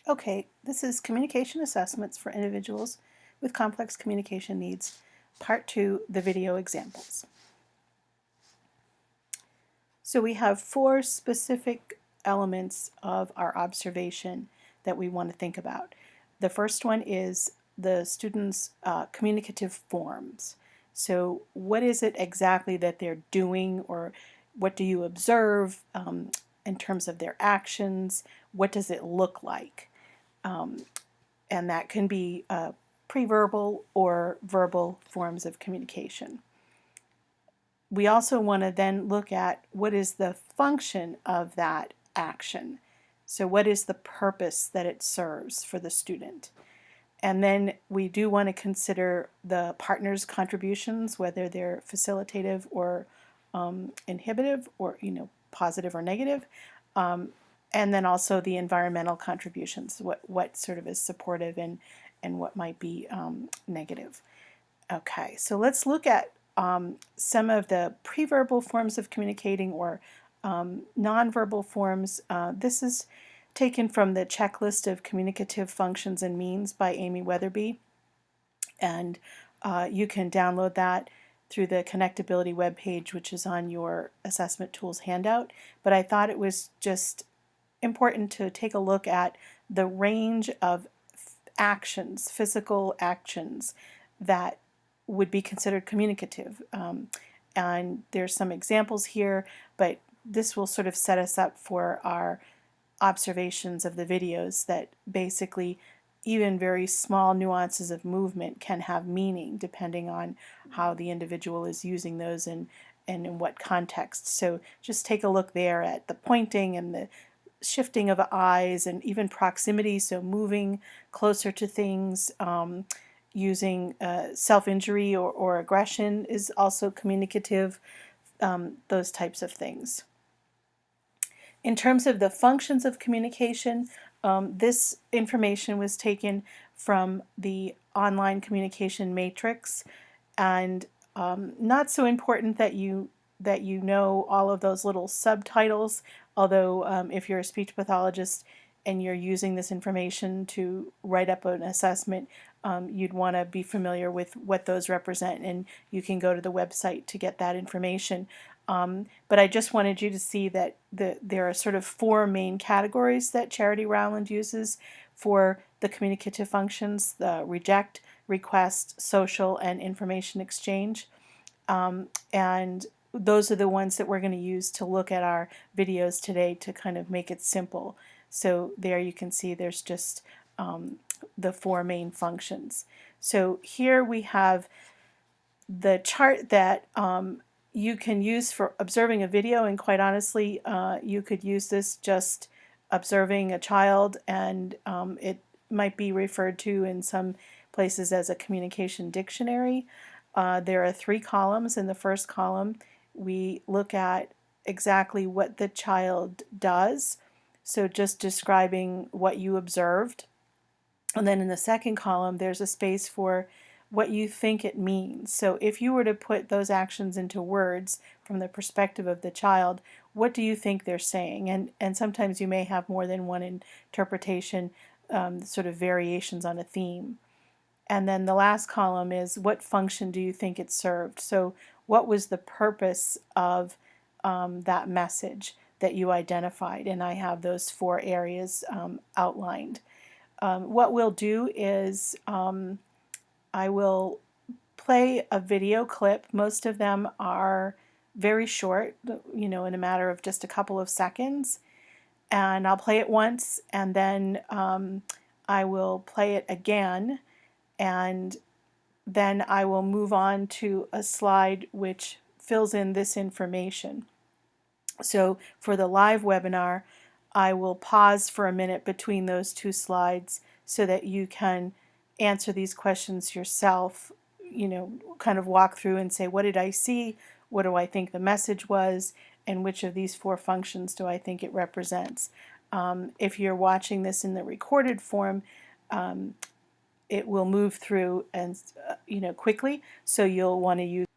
Okay, this is Communication Assessments for Individuals with Complex Communication Needs, Part 2, the video examples. So we have 4 specific elements of our observation that we want to think about. The first one is the students' communicative forms. So what is it exactly that they're doing, or what do you observe in terms of their actions? What does it look like? And that can be pre-verbal or verbal forms of communication. We also want to then look at what is the function of that action. So what is the purpose that it serves for the student? And then we do want to consider the partner's contributions, whether they're facilitative or inhibitive, or positive or negative. And then also the environmental contributions, what sort of is supportive and what might be negative. Okay, so let's look at some of the pre-verbal forms of communicating, or nonverbal forms. This is taken from the Checklist of Communicative Functions and Means by Amy Weatherby, and you can download that through the connectability webpage, which is on your assessment tools handout. But I thought it was just important to take a look at the range of actions, physical actions, that would be considered communicative. And there's some examples here, but this will sort of set us up for our observations of the videos, that basically even very small nuances of movement can have meaning depending on how the individual is using those and in what context. So just take a look there at the pointing and the shifting of eyes and even proximity, so moving closer to things, using self-injury or aggression is also communicative, those types of things. In terms of the functions of communication, this information was taken from the online communication matrix, and not so important that you know all of those little subtitles, although if you're a speech pathologist and you're using this information to write up an assessment, you'd want to be familiar with what those represent, and you can go to the website to get that information. But I just wanted you to see that there are sort of 4 main categories that Charity Rowland uses for the communicative functions: the reject, request, social, and information exchange. And those are the ones that we're going to use to look at our videos today to kind of make it simple. So there you can see there's just the 4 main functions. So here we have the chart that you can use for observing a video, and quite honestly, you could use this just observing a child, and it might be referred to in some places as a communication dictionary. There are 3 columns. In the first column, we look at exactly what the child does, so just describing what you observed. And then in the second column, there's a space for what you think it means. So if you were to put those actions into words from the perspective of the child, what do you think they're saying? And sometimes you may have more than one interpretation, sort of variations on a theme. And then the last column is, what function do you think it served? So what was the purpose of that message that you identified? And I have those 4 areas outlined. What we'll do is I will play a video clip. Most of them are very short, in a matter of just a couple of seconds. And I'll play it once, and then I will play it again, and then I will move on to a slide which fills in this information. So for the live webinar, I will pause for a minute between those 2 slides so that you can answer these questions yourself, kind of walk through and say, what did I see? What do I think the message was? And which of these 4 functions do I think it represents? If you're watching this in the recorded form, it will move through and quickly, so you'll want to use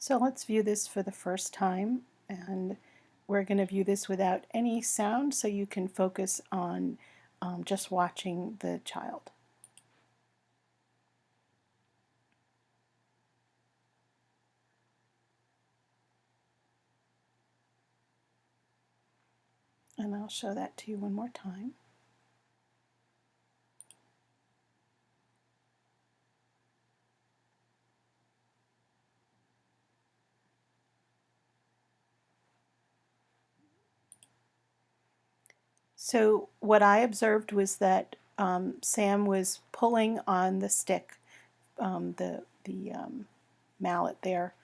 So let's view this for the first time, and we're going to view this without any sound so you can focus on just watching the child. And I'll show that to you one more time. So what I observed was that Sam was pulling on the stick, the mallet there,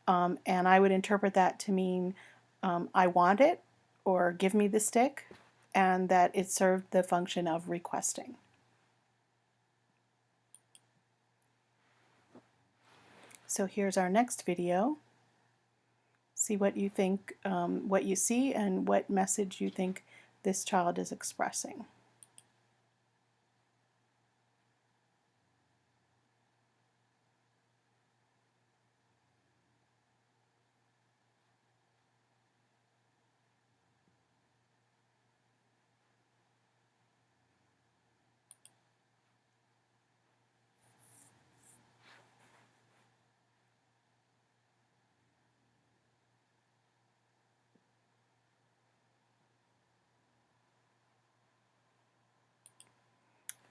and I would interpret that to mean I want it or give me the stick, and that it served the function of requesting. So here's our next video. See what you think, what you see, and what message you think this child is expressing.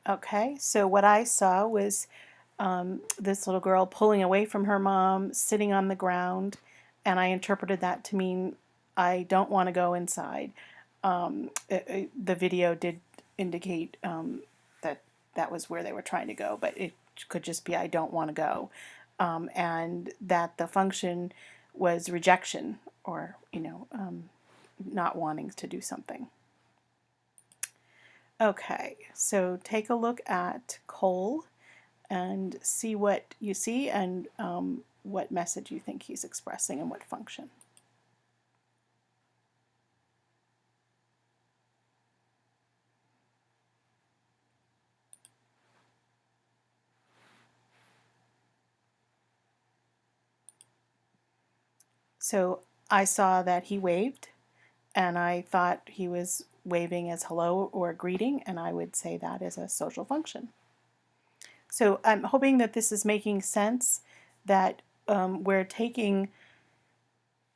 Okay, so what I saw was this little girl pulling away from her mom, sitting on the ground, and I interpreted that to mean I don't want to go inside. The video did indicate that that was where they were trying to go, but it could just be I don't want to go, and that the function was rejection or not wanting to do something. Okay, so take a look at Cole and see what you see and what message you think he's expressing and what function. So I saw that he waved, and I thought he was waving as hello or greeting, and I would say that is a social function. So I'm hoping that this is making sense, that we're taking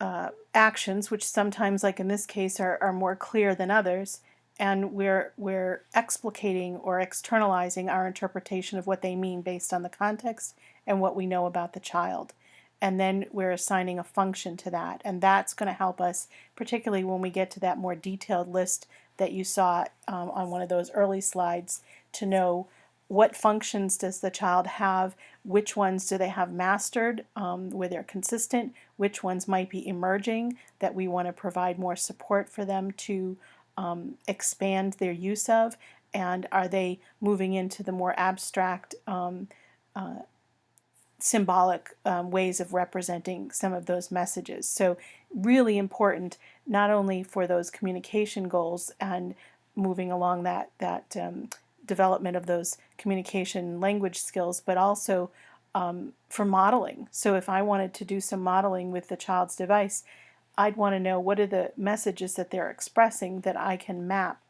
actions, which sometimes, like in this case, are more clear than others, and we're explicating or externalizing our interpretation of what they mean based on the context and what we know about the child. And then we're assigning a function to that. And that's going to help us, particularly when we get to that more detailed list that you saw on one of those early slides, to know what functions does the child have, which ones do they have mastered, where they're consistent, which ones might be emerging that we want to provide more support for them to expand their use of, and are they moving into the more abstract symbolic ways of representing some of those messages. So really important, not only for those communication goals and moving along that development of those communication language skills, but also for modeling. So if I wanted to do some modeling with the child's device, I'd want to know what are the messages that they're expressing that I can map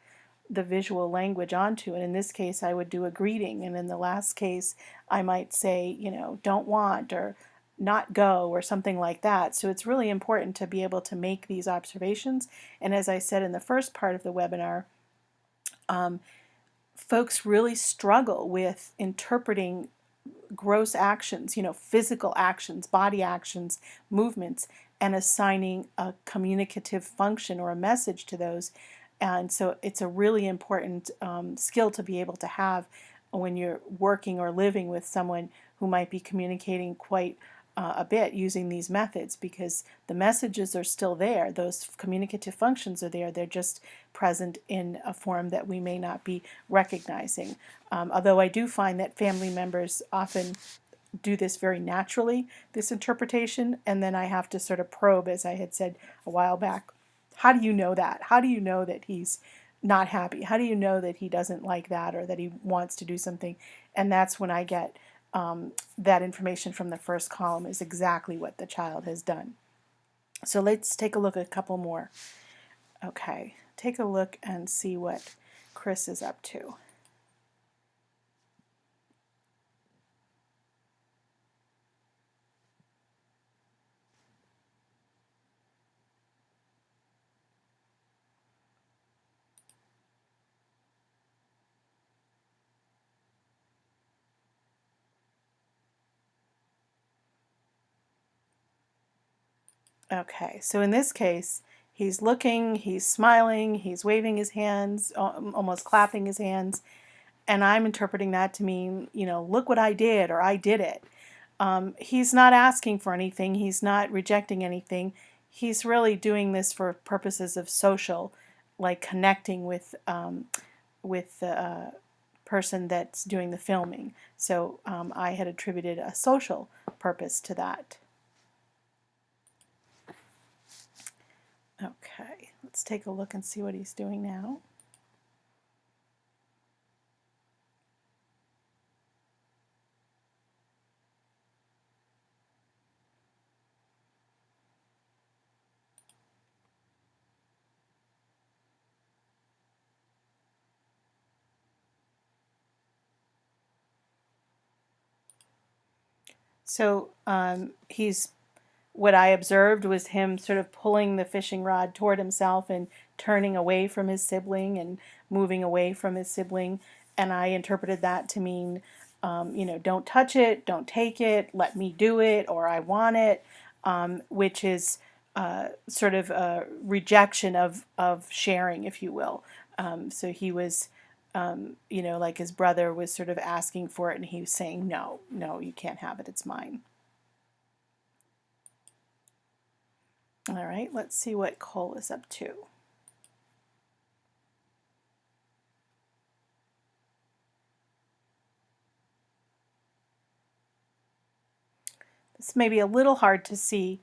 the visual language onto. And in this case, I would do a greeting. And in the last case, I might say, don't want or not go or something like that. So it's really important to be able to make these observations. And as I said in the first part of the webinar, folks really struggle with interpreting gross actions, physical actions, body actions, movements, and assigning a communicative function or a message to those. And so it's a really important skill to be able to have when you're working or living with someone who might be communicating quite a bit using these methods, because the messages are still there. Those communicative functions are there. They're just present in a form that we may not be recognizing. Although I do find that family members often do this very naturally, this interpretation, and then I have to sort of probe, as I had said a while back. How do you know that? How do you know that he's not happy? How do you know that he doesn't like that or that he wants to do something? And that's when I get that information from the first column is exactly what the child has done. So let's take a look at a couple more. Okay, take a look and see what Chris is up to. Okay, so in this case, he's looking, he's smiling, he's waving his hands, almost clapping his hands, and I'm interpreting that to mean, look what I did, or I did it. He's not asking for anything, he's not rejecting anything. He's really doing this for purposes of social, like connecting with the person that's doing the filming. So I had attributed a social purpose to that. Okay, let's take a look and see what he's doing now. So what I observed was him sort of pulling the fishing rod toward himself and turning away from his sibling and moving away from his sibling. And I interpreted that to mean, don't touch it, don't take it, let me do it, or I want it, which is sort of a rejection of sharing, if you will. So he was, like his brother was sort of asking for it, and he was saying, no, no, you can't have it, it's mine. All right, let's see what Cole is up to. This may be a little hard to see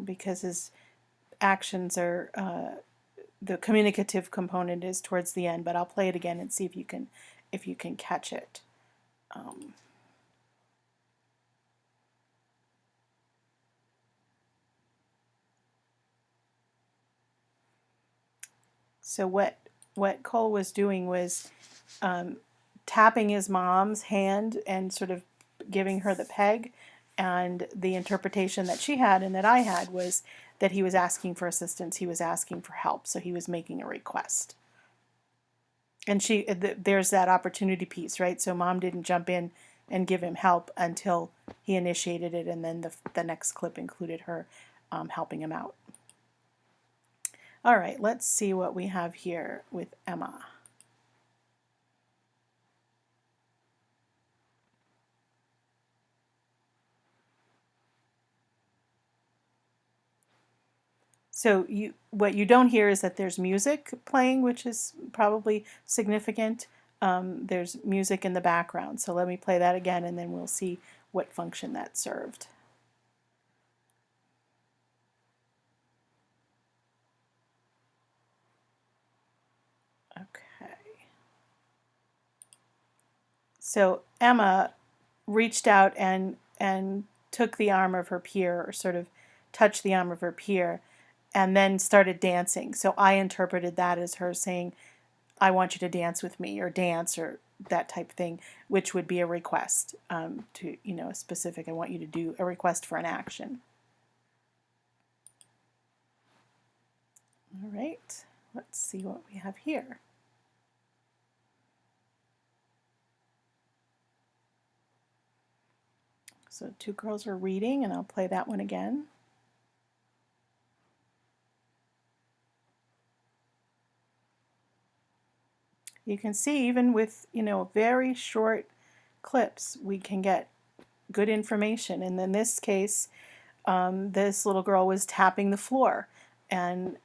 because his actions are, the communicative component is towards the end, but I'll play it again and see if you can catch it. So what Cole was doing was tapping his mom's hand and sort of giving her the peg. And the interpretation that she had and that I had was that he was asking for assistance, he was asking for help, so he was making a request. And there's that opportunity piece, right? So mom didn't jump in and give him help until he initiated it, and then the next clip included her helping him out. All right, let's see what we have here with Emma. So what you don't hear is that there's music playing, which is probably significant. There's music in the background. So let me play that again, and then we'll see what function that served. Okay. So Emma reached out and took the arm of her peer, or sort of touched the arm of her peer, and then started dancing. So I interpreted that as her saying, I want you to dance with me, or dance, or that type of thing, which would be a request to, a specific, I want you to do a request for an action. All right, let's see what we have here. So two girls are reading, and I'll play that one again. You can see even with, very short clips, we can get good information. And in this case, this little girl was tapping the floor. And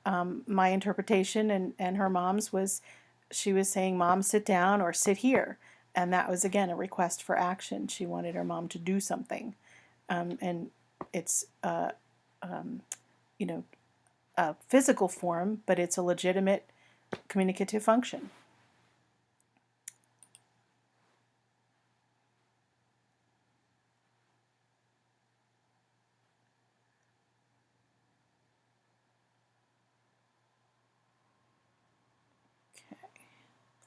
my interpretation and her mom's was she was saying, Mom, sit down, or sit here. And that was, again, a request for action. She wanted her mom to do something. And it's, a physical form, but it's a legitimate communicative function.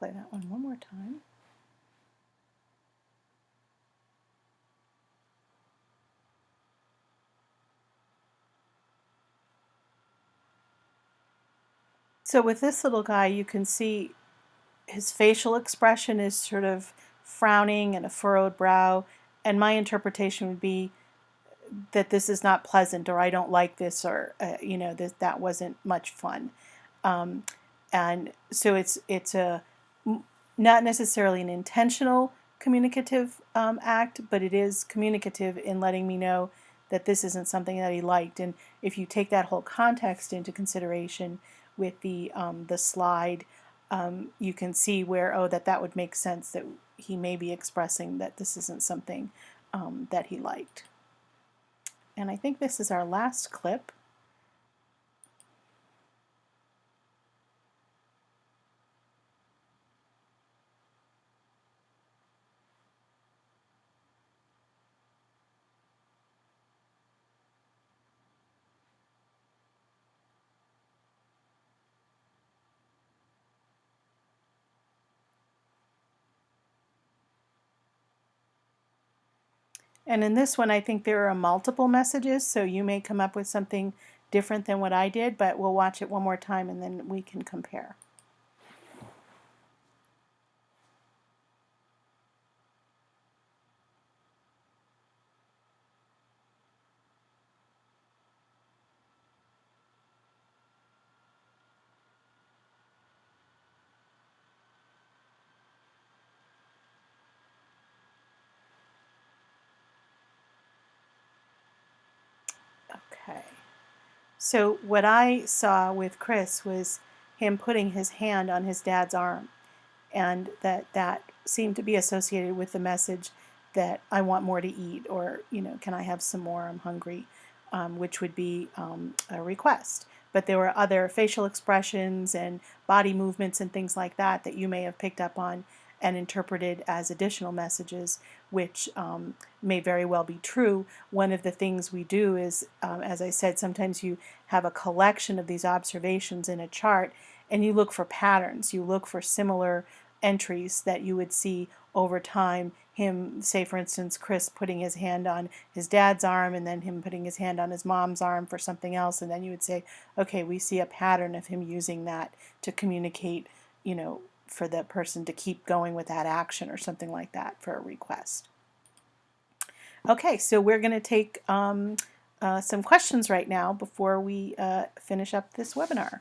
play that one more time. So with this little guy, you can see his facial expression is sort of frowning and a furrowed brow, and my interpretation would be that this is not pleasant, or I don't like this, or that wasn't much fun. Um, and so it's not necessarily an intentional communicative act, but it is communicative in letting me know that this isn't something that he liked. And if you take that whole context into consideration with the slide, you can see where that would make sense, that he may be expressing that this isn't something that he liked. And I think this is our last clip. And in this one, I think there are multiple messages, so you may come up with something different than what I did, but we'll watch it one more time and then we can compare. Okay. So what I saw with Chris was him putting his hand on his dad's arm, and that seemed to be associated with the message that I want more to eat, or can I have some more, I'm hungry, which would be a request. But there were other facial expressions and body movements and things like that that you may have picked up on and interpreted as additional messages, which may very well be true. One of the things we do is, as I said, sometimes you have a collection of these observations in a chart and you look for patterns. You look for similar entries that you would see over time. Him, say for instance, Chris putting his hand on his dad's arm, and then him putting his hand on his mom's arm for something else, and then you would say, okay, we see a pattern of him using that to communicate, for the person to keep going with that action or something like that for a request. Okay, so we're going to take some questions right now before we finish up this webinar.